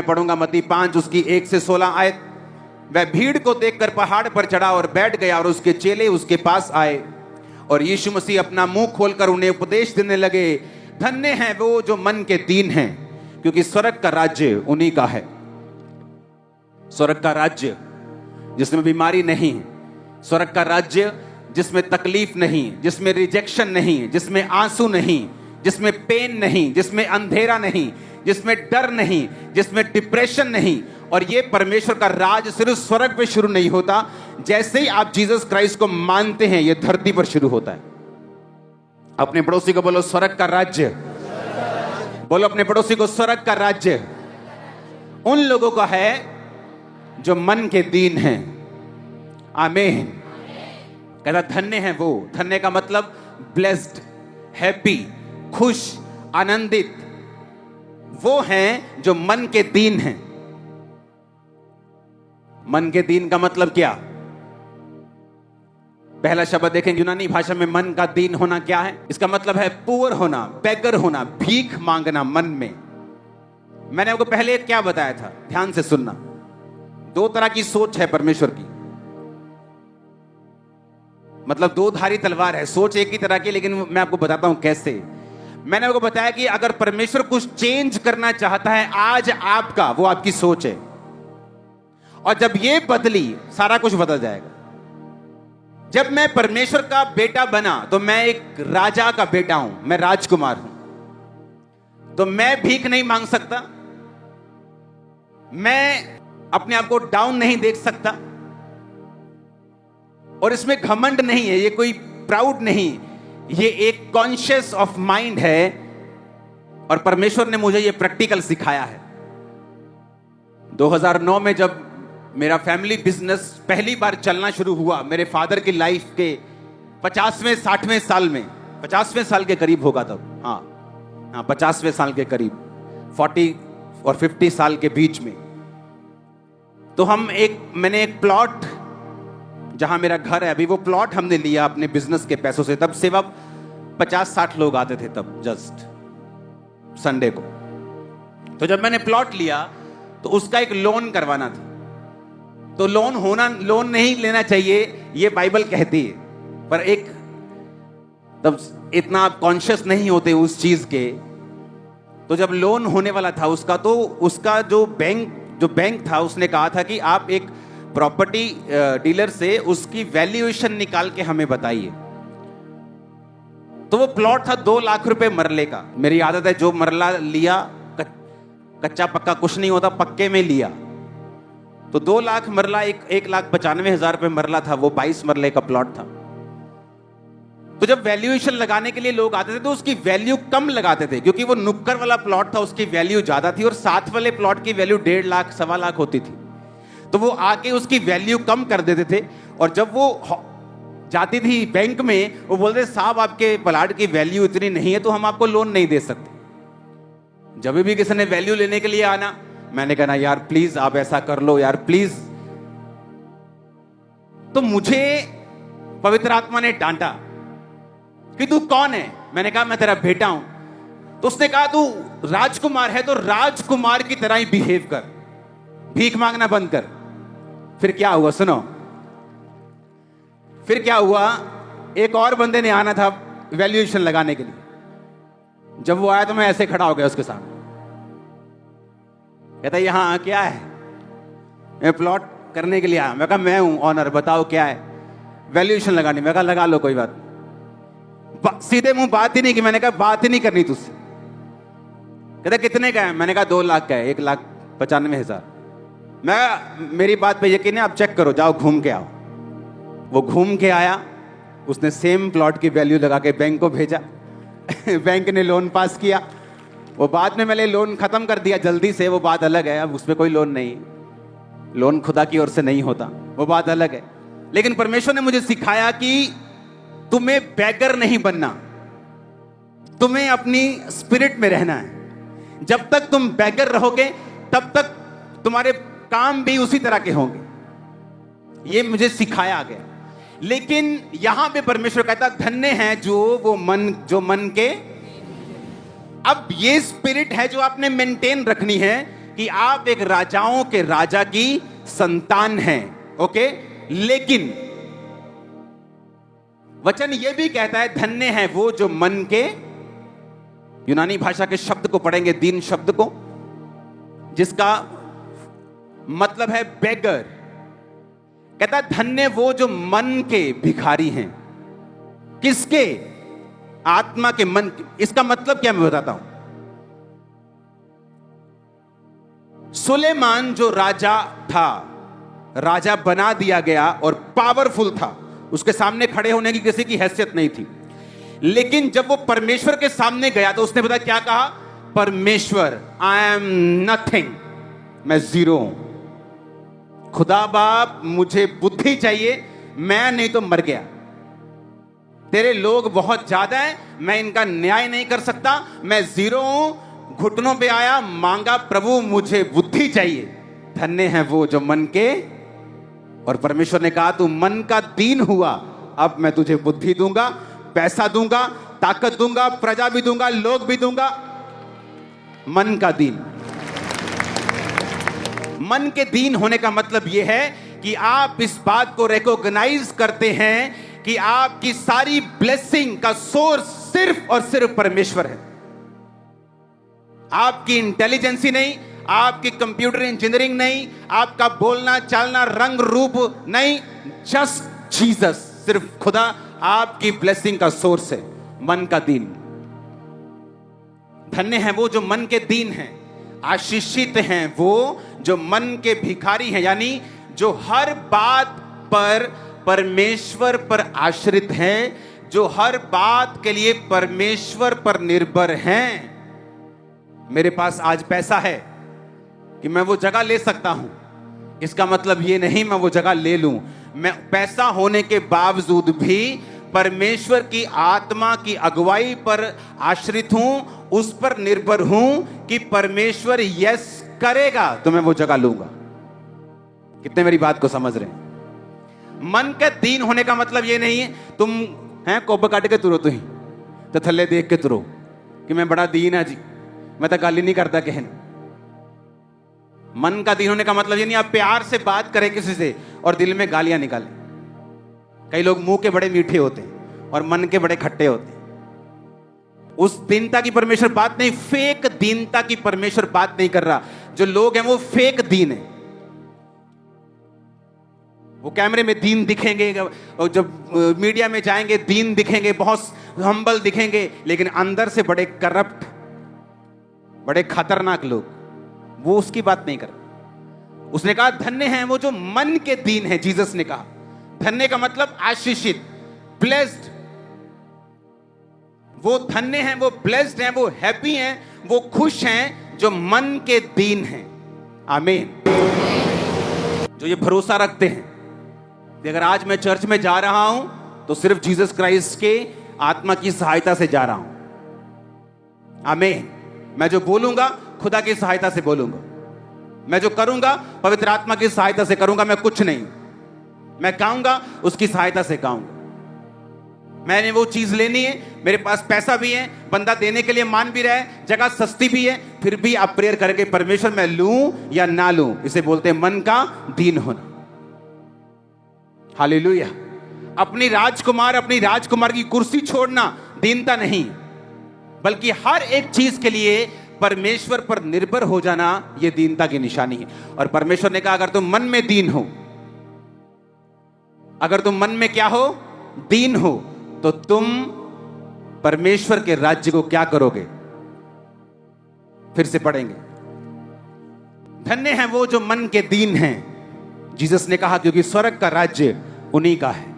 मैं पढ़ूंगा मत्ती 5 उसकी 1 से 16 आयत। वह भीड़ को देखकर पहाड़ पर चढ़ा और बैठ गया और उसके चेले उसके पास आए और यीशु मसीह अपना मुंह खोलकर उन्हें उपदेश देने लगे, धन्य हैं वो जो मन के दीन हैं, क्योंकि स्वर्ग का राज्य उन्हीं का है। स्वर्ग का राज्य जिसमें बीमारी नहीं है, स्वर्ग का राज्य जिसमें तकलीफ नहीं, जिसमें रिजेक्शन नहीं, जिसमें आंसू नहीं, जिसमें पेन नहीं, जिसमें अंधेरा नहीं, जिसमें डर नहीं, जिसमें डिप्रेशन नहीं। और ये परमेश्वर का राज सिर्फ स्वर्ग पे शुरू नहीं होता, जैसे ही आप जीसस क्राइस्ट को मानते हैं ये धरती पर शुरू होता है। अपने पड़ोसी को बोलो स्वर्ग का राज्य, बोलो अपने पड़ोसी को स्वर्ग का राज्य उन लोगों का है जो मन के दीन हैं। आमीन। कहता धन्य है वो, धन्य का मतलब ब्लेस्ड, हैप्पी, खुश, आनंदित, वो हैं जो मन के दीन हैं। मन के दीन का मतलब क्या? पहला शब्द देखें यूनानी भाषा में मन का दीन होना क्या है। इसका मतलब है पुअर होना, बेगर होना, भीख मांगना मन में। मैंने आपको पहले क्या बताया था, ध्यान से सुनना। दो तरह की सोच है परमेश्वर की, मतलब दो धारी तलवार है। सोच एक ही तरह की, लेकिन मैं आपको बताता हूं कैसे। मैंने आपको बताया कि अगर परमेश्वर कुछ चेंज करना चाहता है आज आपका, वो आपकी सोच है, और जब ये बदली सारा कुछ बदल जाएगा। जब मैं परमेश्वर का बेटा बना तो मैं एक राजा का बेटा हूं, मैं राजकुमार हूं, तो मैं भीख नहीं मांग सकता, मैं अपने आप को डाउन नहीं देख सकता, और इसमें घमंड नहीं है, ये कोई प्राउड नहीं, ये एक कॉन्शियस ऑफ माइंड है। और परमेश्वर ने मुझे ये प्रैक्टिकल सिखाया है। 2009 में जब मेरा फैमिली बिजनेस पहली बार चलना शुरू हुआ, मेरे फादर की लाइफ के 50वें 60वें साल में, 50वें साल के करीब होगा तब, हाँ 50वें साल के करीब, 40 और 50 साल के बीच में, तो मैंने एक प्लॉट, जहां मेरा घर है अभी, वो प्लॉट हमने लिया अपने बिजनेस के पैसों से। तब सेवा 50-60 लोग आते थे तब, जस्ट संडे को। तो जब मैंने प्लॉट लिया तो उसका एक लोन करवाना था। तो लोन नहीं लेना चाहिए, ये बाइबल कहती है, पर एक तब इतना आप कॉन्शियस नहीं होते उस चीज के। तो जब लोन होने वाला था उसका, तो उसका जो बैंक था उसने कहा था कि आप एक प्रॉपर्टी डीलर से उसकी वैल्यूएशन निकाल के हमें बताइए। तो वो प्लॉट था 2 लाख रुपए मरले का। मेरी आदत है जो मरला लिया, कच्चा पक्का कुछ नहीं होता, पक्के में लिया। तो 2 लाख मरला, 1,95,000 रुपए मरला था, वो 22 मरले का प्लॉट था। तो जब वैल्यूएशन लगाने के लिए लोग आते थे तो उसकी वैल्यू कम लगाते थे, क्योंकि वो नुक्कड़ वाला प्लॉट था, उसकी वैल्यू ज्यादा थी, और साथ वाले प्लॉट की वैल्यू 1.5 लाख 1.25 लाख होती थी। तो वो आके उसकी वैल्यू कम कर देते थे, और जब वो जाती थी बैंक में, वो बोलते साहब आपके प्लॉट की वैल्यू इतनी नहीं है तो हम आपको लोन नहीं दे सकते। जब भी किसी ने वैल्यू लेने के लिए आना, मैंने कहा यार प्लीज आप ऐसा कर लो यार प्लीज। तो मुझे पवित्र आत्मा ने डांटा कि तू कौन है। मैंने कहा मैं तेरा बेटा हूं। तो उसने कहा तू राजकुमार है तो राजकुमार की तरह ही बिहेव कर, भीख मांगना बंद कर। फिर क्या हुआ सुनो, फिर क्या हुआ, एक और बंदे ने आना था वैल्यूएशन लगाने के लिए। जब वो आया तो मैं ऐसे खड़ा हो गया उसके सामने। कहता यहां क्या है? मैं प्लॉट करने के लिए आया। मैं कहा मैं हूं ऑनर, बताओ क्या है? वैल्यूएशन लगानी। मैं कहा लगा लो कोई बात। सीधे मुंह बात ही नहीं की। मैंने कहा बात ही नहीं करनी तुझसे। कहता कितने का है? मैंने कहा 2 लाख का है, 1,95,000। मेरी बात पे यकीन है, आप चेक करो, जाओ घूम के आओ। वो घूम के आया, उसने सेम प्लॉट की वैल्यू लगा के बैंक को भेजा। बैंक ने लोन पास किया। वो बाद में मैंने लोन खत्म कर दिया जल्दी से, वो बात अलग है, अब उसमें कोई लोन नहीं, लोन खुदा की ओर से नहीं होता, वो बात अलग है। लेकिन परमेश्वर ने मुझे सिखाया कि तुम्हें बैगर नहीं बनना, तुम्हें अपनी स्पिरिट में रहना है। जब तक तुम बैगर रहोगे तब तक तुम्हारे काम भी उसी तरह के होंगे। ये मुझे सिखाया गया। लेकिन यहां पे परमेश्वर कहता धन्य है जो मन के। अब ये स्पिरिट है जो आपने मेंटेन रखनी है कि कि आप एक राजाओं के राजा की संतान हैं, ओके। लेकिन वचन यह भी कहता है धन्य है वो जो मन के, यूनानी भाषा के शब्द को पढ़ेंगे, दीन शब्द को, जिसका मतलब है बेगर। कहता है धन्य वो जो मन के भिखारी हैं। किसके? आत्मा के, मन के। इसका मतलब क्या मैं बताता हूं। सुलेमान जो राजा था, राजा बना दिया गया और पावरफुल था, उसके सामने खड़े होने की किसी की हैसियत नहीं थी। लेकिन जब वो परमेश्वर के सामने गया तो उसने पता क्या कहा? परमेश्वर, आई एम नथिंग, मैं जीरो हूं। खुदा बाप मुझे बुद्धि चाहिए, मैं नहीं तो मर गया। तेरे लोग बहुत ज्यादा हैं, मैं इनका न्याय नहीं कर सकता, मैं जीरो हूं, घुटनों पे आया, मांगा, प्रभु मुझे बुद्धि चाहिए। धन्य है वो जो मन के, और परमेश्वर ने कहा तू मन का दीन हुआ, अब मैं तुझे बुद्धि दूंगा, पैसा दूंगा, ताकत दूंगा, प्रजा भी दूंगा, लोग भी दूंगा। मन का दीन। मन के दीन होने का मतलब यह है कि आप इस बात को रिकॉग्नाइज करते हैं कि आपकी सारी ब्लेसिंग का सोर्स सिर्फ और सिर्फ परमेश्वर है। आपकी इंटेलिजेंसी नहीं, आपकी कंप्यूटर इंजीनियरिंग नहीं, आपका बोलना चालना रंग रूप नहीं, जस्ट जीसस, सिर्फ खुदा आपकी ब्लेसिंग का सोर्स है। मन का दीन। धन्य है वो जो मन के दीन हैं, आशीषित हैं वो जो मन के भिखारी हैं, यानी जो हर बात पर परमेश्वर पर आश्रित हैं, जो हर बात के लिए परमेश्वर पर निर्भर हैं। मेरे पास आज पैसा है कि मैं वो जगह ले सकता हूं, इसका मतलब ये नहीं मैं वो जगह ले लूं। मैं पैसा होने के बावजूद भी परमेश्वर की आत्मा की अगुवाई पर आश्रित हूं, उस पर निर्भर हूं कि परमेश्वर यस करेगा तो मैं वो जगह लूंगा। कितने मेरी बात को समझ रहे हैं? मन के दीन होने का मतलब ये नहीं है तुम हैं कोब काट के तुरो, तुम तो थल्ले देख के तुरो कि मैं बड़ा दीन है जी, मैं तो गाली नहीं करता कहन। मन का दीन होने का मतलब ये नहीं आप प्यार से बात करें किसी से और दिल में गालियां निकालें। कई लोग मुंह के बड़े मीठे होते हैं और मन के बड़े खट्टे होते हैं। उस दीनता की परमेश्वर बात नहीं, फेक दीनता की परमेश्वर बात नहीं कर रहा। जो लोग हैं वो फेक दीन है। वो कैमरे में दीन दिखेंगे और जब मीडिया में जाएंगे दीन दिखेंगे, बहुत हम्बल दिखेंगे, लेकिन अंदर से बड़े करप्ट, बड़े खतरनाक लोग। वो उसकी बात नहीं कर रहा। उसने कहा धन्य हैं वो जो मन के दीन है। जीसस ने कहा धन्य का मतलब आशीषित, ब्लेस्ड। वो धन्य हैं, वो ब्लेस्ड हैं, वो हैप्पी हैं, वो खुश हैं जो मन के दीन हैं। आमीन। जो ये भरोसा रखते हैं कि अगर आज मैं चर्च में जा रहा हूं तो सिर्फ जीसस क्राइस्ट के आत्मा की सहायता से जा रहा हूं। आमीन। मैं जो बोलूंगा खुदा की सहायता से बोलूंगा, मैं जो करूंगा पवित्र आत्मा की सहायता से करूंगा। मैं कुछ नहीं, मैं गाऊंगा उसकी सहायता से गाऊंगा। मैंने वो चीज लेनी है, मेरे पास पैसा भी है, बंदा देने के लिए मान भी रहा है, जगह सस्ती भी है, फिर भी आप प्रेयर करके परमेश्वर मैं लूं या ना लूं, इसे बोलते हैं मन का दीन होना। हालेलुया। अपनी राजकुमार, अपनी राजकुमार की कुर्सी छोड़ना दीनता नहीं, बल्कि हर एक चीज के लिए परमेश्वर पर निर्भर हो जाना यह दीनता की निशानी है। और परमेश्वर ने कहा अगर तुम मन में दीन हो, अगर तुम मन में क्या हो? दीन हो, तो तुम परमेश्वर के राज्य को क्या करोगे? फिर से पढ़ेंगे। धन्य हैं वो जो मन के दीन हैं, जीसस ने कहा, क्योंकि स्वर्ग का राज्य उन्हीं का है।